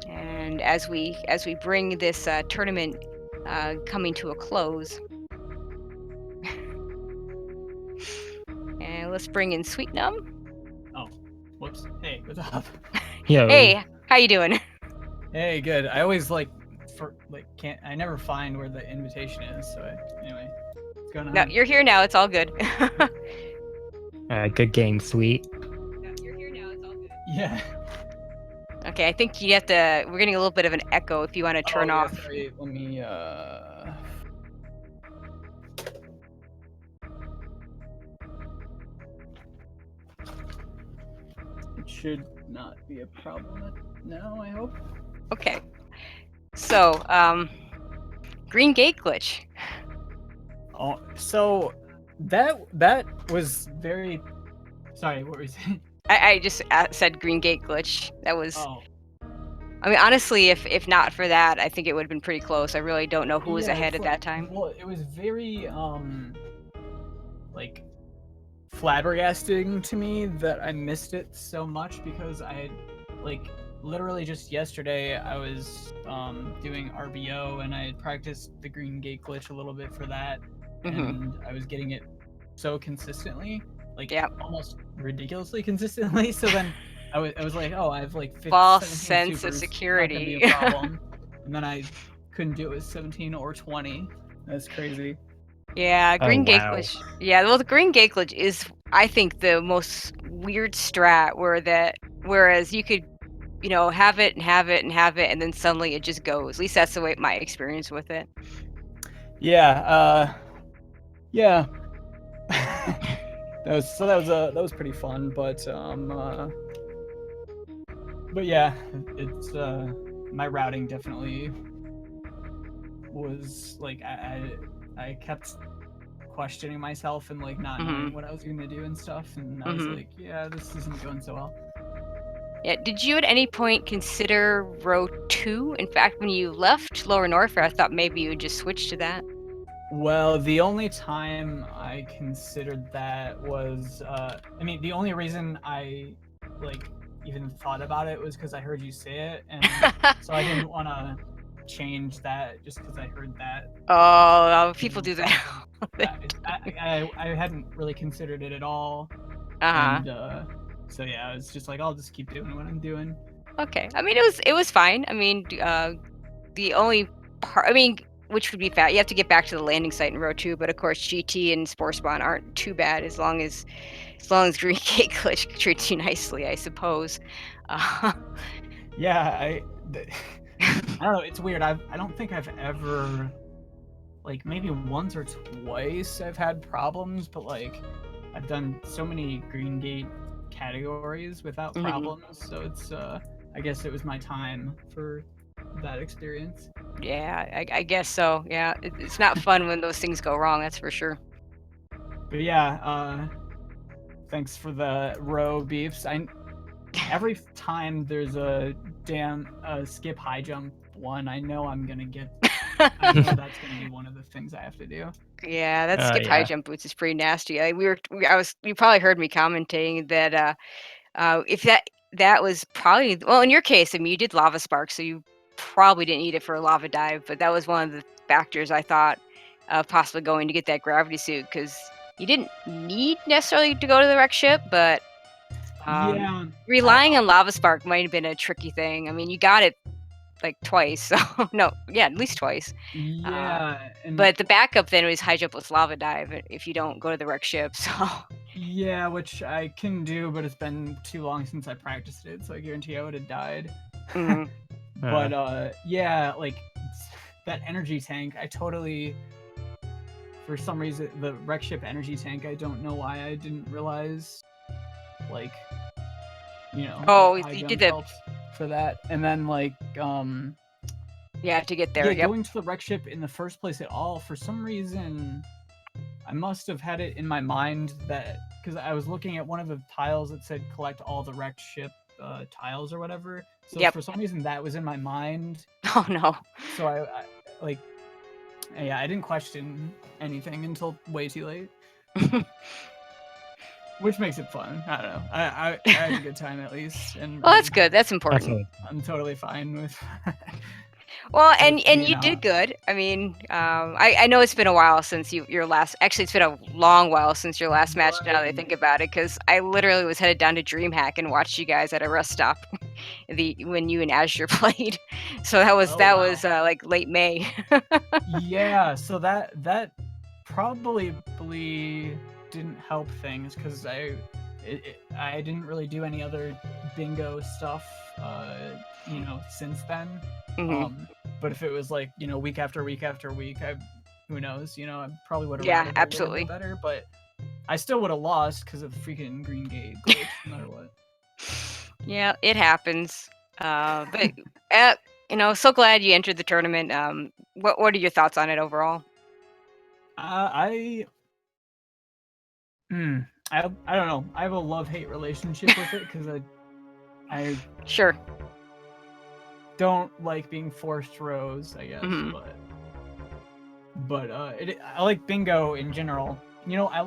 And as we bring this tournament coming to a close, and let's bring in sweetnumb. Oh, whoops. Hey, what's up? Yo. Hey, how you doing? Hey, good. I always can't. I never find where the invitation is. So anyway, what's going on? No, you're here now. It's all good. Good game, Sweet. No, you're here now. It's all good. Yeah. Okay, I think you have to. We're getting a little bit of an echo. If you want to turn off. Yeah, sorry. Let me. It should not be a problem now, I hope. Okay. So, green gate glitch. Oh, so that was very. Sorry, what were you saying? I just said green gate glitch. That was. Oh, I mean, honestly, if not for that, I think it would have been pretty close. I really don't know who was yeah, ahead it's at that time. Well, it was very like flabbergasting to me that I missed it so much because I had literally just yesterday I was doing RBO and I had practiced the green gate glitch a little bit for that, and I was getting it so consistently, almost ridiculously consistently. So then I was like, oh, I have like 15, False 17 sense of supers, security. not gonna be a problem. And then I couldn't do it with 17 or 20. That's crazy. Yeah, green gate wow. glitch. Yeah, well, the green gate glitch is, I think, the most weird strat whereas you could, have it and have it and have it, and then suddenly it just goes. At least that's the way my experience with it. Yeah, yeah. that was pretty fun, but yeah, it's my routing definitely was like I kept questioning myself and like not knowing what I was gonna do and stuff, and I was like, yeah, this isn't going so well. Yeah, did you at any point consider row 2? In fact, when you left Lower Norfair, I thought maybe you would just switch to that. Well, the only time I considered that was, I mean, the only reason I even thought about it was because I heard you say it, and so I didn't want to change that just because I heard that. Oh, people do that. I hadn't really considered it at all, Uh-huh. and so yeah, I was just like, I'll just keep doing what I'm doing. Okay, I mean, it was fine. I mean, the only part, which would be fat. You have to get back to the landing site in row 2, but of course GT and Spore Spawn aren't too bad as long as Green Gate Glitch treats you nicely, I suppose. Yeah, I don't know. It's weird. I don't think I've ever, maybe once or twice I've had problems, but I've done so many Green Gate categories without problems. So it's I guess it was my time for that experience. Yeah, I guess so. Yeah, it's not fun when those things go wrong. That's for sure. But yeah, thanks for the row beefs. Every time there's a damn skip high jump one, I know I'm gonna get. I know that's gonna be one of the things I have to do. Yeah, that skip high jump boots is pretty nasty. You probably heard me commenting that if that was probably, well, in your case, I mean, you did lava spark, so you probably didn't need it for a lava dive, but that was one of the factors I thought of possibly going to get that gravity suit, because you didn't need necessarily to go to the wreck ship, but Yeah, relying on lava spark might have been a tricky thing. I mean, you got it like twice. So no, yeah, at least twice. Yeah, But the backup then was high jump with lava dive if you don't go to the wreck ship. So yeah, which I can do, but it's been too long since I practiced it, so I guarantee I would have died. mhm. But yeah, like that energy tank, I totally, for some reason, the wreck ship energy tank, I don't know why I didn't realize, like, you know, Oh, that high you jump did the helps for that. And then like yeah to get there. yeah, Yep. going to the wreck ship in the first place at all, for some reason I must have had it in my mind that, because I was looking at one of the tiles that said collect all the wrecked ship tiles or whatever. So Yep. for some reason that was in my mind. Oh no. So I like, yeah, I didn't question anything until way too late, which makes it fun. I don't know. I had a good time at least, and Well, that's good. That's important. Absolutely. I'm totally fine with. Well, and with you being did out. good. I mean, I know it's been a while since your last. Actually, it's been a long while since your last match. Now that I think about it, because I literally was headed down to DreamHack and watched you guys at a rest stop. When you and Azure played, so that was Oh, wow. like late May. Yeah, so that probably didn't help things because I didn't really do any other bingo stuff, you know, since then. Mhm. But if it was like, you know, week after week after week, who knows, you know, I probably would have Yeah, routed it a little absolutely. bit better, but I still would have lost because of the freaking green gate glitch, no matter what. Yeah, it happens. But you know, so glad you entered the tournament. What are your thoughts on it overall? I don't know. I have a love-hate relationship with it because I Sure. don't like being forced rows, I guess, Mhm. but I like bingo in general. You know, I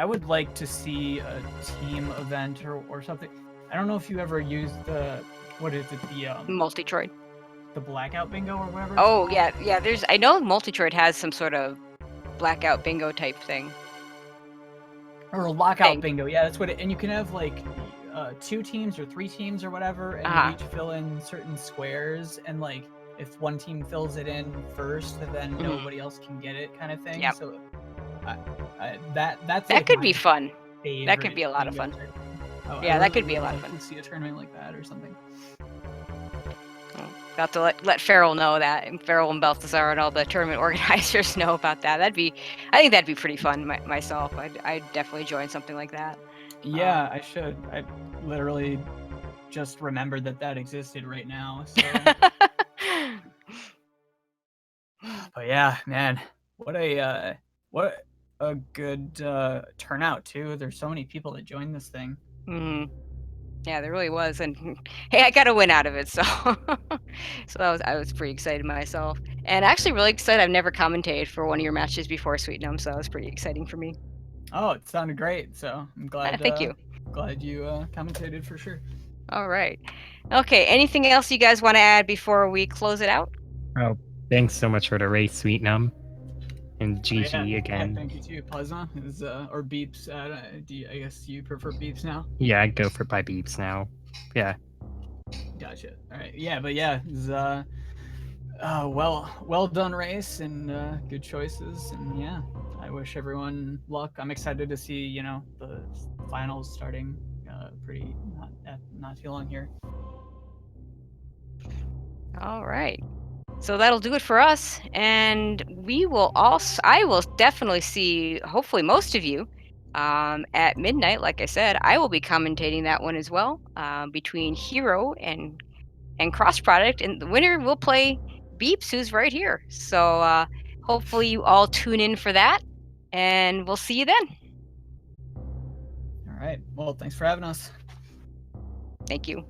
would like to see a team event or something. I don't know if you ever used what is it, Multitroid. the blackout bingo or whatever it's Oh called. yeah. I know Multitroid has some sort of blackout bingo type thing. Or lockout bingo, yeah, that's what it. And you can have like 2 teams or 3 teams or whatever, and you each fill in certain squares, and like if one team fills it in first, then nobody else can get it, kind of thing. Yep. So that's That like could my be fun. That could favorite be a lot of bingo fun. type thing. Oh, Yeah, I that could really be a would lot of like fun. to see a tournament like that or something. Got to let Farrell know that, and Farrell and Balthazar and all the tournament organizers know about that. I think that'd be pretty fun myself. I'd definitely join something like that. Yeah, I should. I literally just remembered that existed right now. So, but yeah, man, what a good turnout too. There's so many people that joined this thing. Yeah, there really was, and hey, I got a win out of it, so so I was pretty excited myself, and actually really excited. I've never commentated for one of your matches before, sweetnumb, so that was pretty exciting for me. Oh, it sounded great. So I'm glad. Thank you. Glad you commentated for sure. All right. Okay. Anything else you guys want to add before we close it out? Oh, thanks so much for the race, Sweetnum. And Oh, GG yeah, again. thank you too, Plasma. Or Beeps. I guess you prefer Beeps now? Yeah, I'd go for by beeps now. Yeah. Gotcha. All right. Yeah, but yeah, it's well done race and good choices, and yeah, I wish everyone luck. I'm excited to see, you know, the finals starting pretty not too long here. All right. So that'll do it for us, and I will definitely see, hopefully, most of you at midnight. Like I said, I will be commentating that one as well, between Hero and Cross Product, and the winner will play Beeps, who's right here. So hopefully you all tune in for that, and we'll see you then. All right. Well, thanks for having us. Thank you.